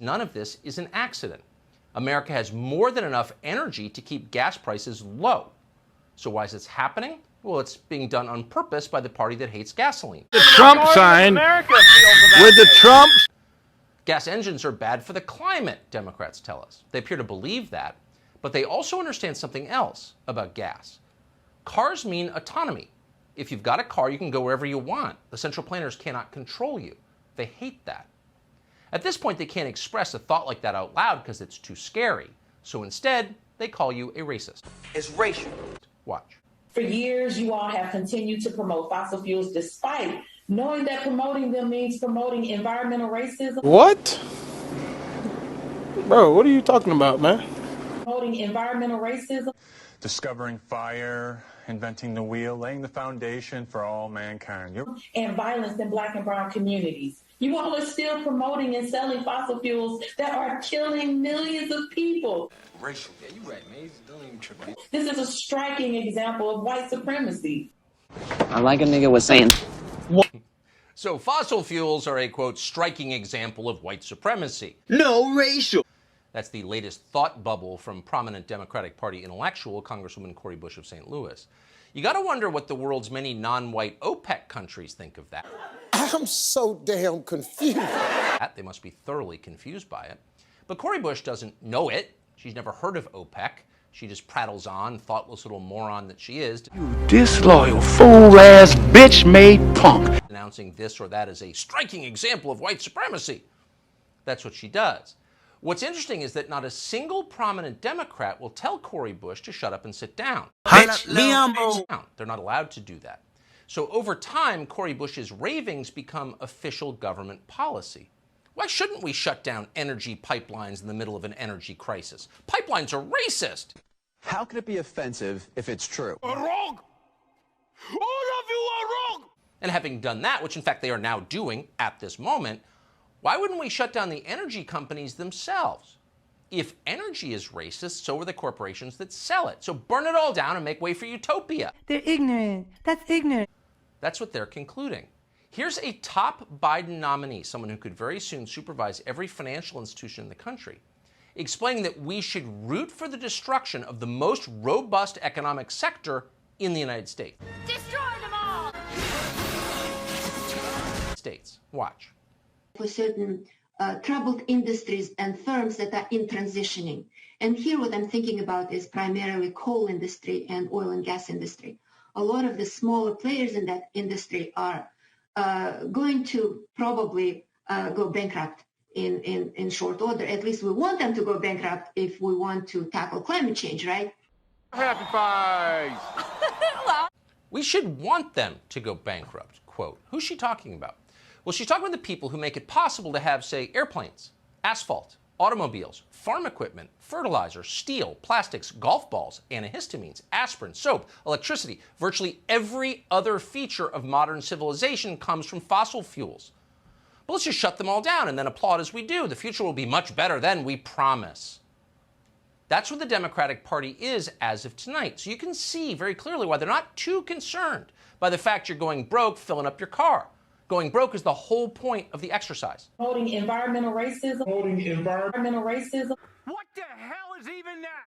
None of this is an accident. America has more than enough energy to keep gas prices low. So why is this happening? Well, it's being done on purpose by the party that hates gasoline. The Trump sign with the Trump. Gas engines are bad for the climate, Democrats tell us. They appear to believe that, but they also understand something else about gas. Cars mean autonomy. If you've got a car, you can go wherever you want. The central planners cannot control you. They hate that. At this point, they can't express a thought like that out loud because it's too scary. So instead, they call you a racist. It's racial. Watch. For years, you all have continued to promote fossil fuels despite knowing that promoting them means promoting environmental racism. What? Bro, what are you talking about, man? Promoting environmental racism. Discovering fire, inventing the wheel, laying the foundation for all mankind. And violence in Black and brown communities. You all are still promoting and selling fossil fuels that are killing millions of people. Racial. Yeah, you right, man. Don't even trip. This is a striking example of white supremacy. I like a nigga was saying. So fossil fuels are a, quote, striking example of white supremacy. No, racial. That's the latest thought bubble from prominent Democratic Party intellectual Congresswoman Cori Bush of St. Louis. You got to wonder what the world's many non-white OPEC countries think of that. I'm so damn confused. They must be thoroughly confused by it. But Cori Bush doesn't know it. She's never heard of OPEC. She just prattles on, thoughtless little moron that she is. You disloyal, fool-ass, bitch-made punk. Announcing this or that as a striking example of white supremacy. That's what she does. What's interesting is that not a single prominent Democrat will tell Cori Bush to shut up and sit down. They're not allowed to do that. So over time, Cori Bush's ravings become official government policy. Why shouldn't we shut down energy pipelines in the middle of an energy crisis? Pipelines are racist. How can it be offensive if it's true? Wrong. All of you are wrong. And having done that, which in fact they are now doing at this moment, why wouldn't we shut down the energy companies themselves? If energy is racist, so are the corporations that sell it. So burn it all down and make way for utopia. They're ignorant. That's ignorant. That's what they're concluding. Here's a top Biden nominee, someone who could very soon supervise every financial institution in the country, explaining that we should root for the destruction of the most robust economic sector in the United States. Destroy them all! States. Watch. For certain troubled industries and firms that are in transitioning. And here what I'm thinking about is primarily coal industry and oil and gas industry. A lot of the smaller players in that industry are going to probably go bankrupt in short order. At least we want them to go bankrupt if we want to tackle climate change, right? Happy Pies. We should want them to go bankrupt, quote. Who's she talking about? Well, she's talking about the people who make it possible to have, say, airplanes, asphalt, automobiles, farm equipment, fertilizer, steel, plastics, golf balls, antihistamines, aspirin, soap, electricity. Virtually every other feature of modern civilization comes from fossil fuels. But let's just shut them all down and then applaud as we do. The future will be much better then, we promise. That's what the Democratic Party is as of tonight. So you can see very clearly why they're not too concerned by the fact you're going broke filling up your car. Going broke is the whole point of the exercise. Promoting environmental racism. Promoting environmental racism. What the hell is even that?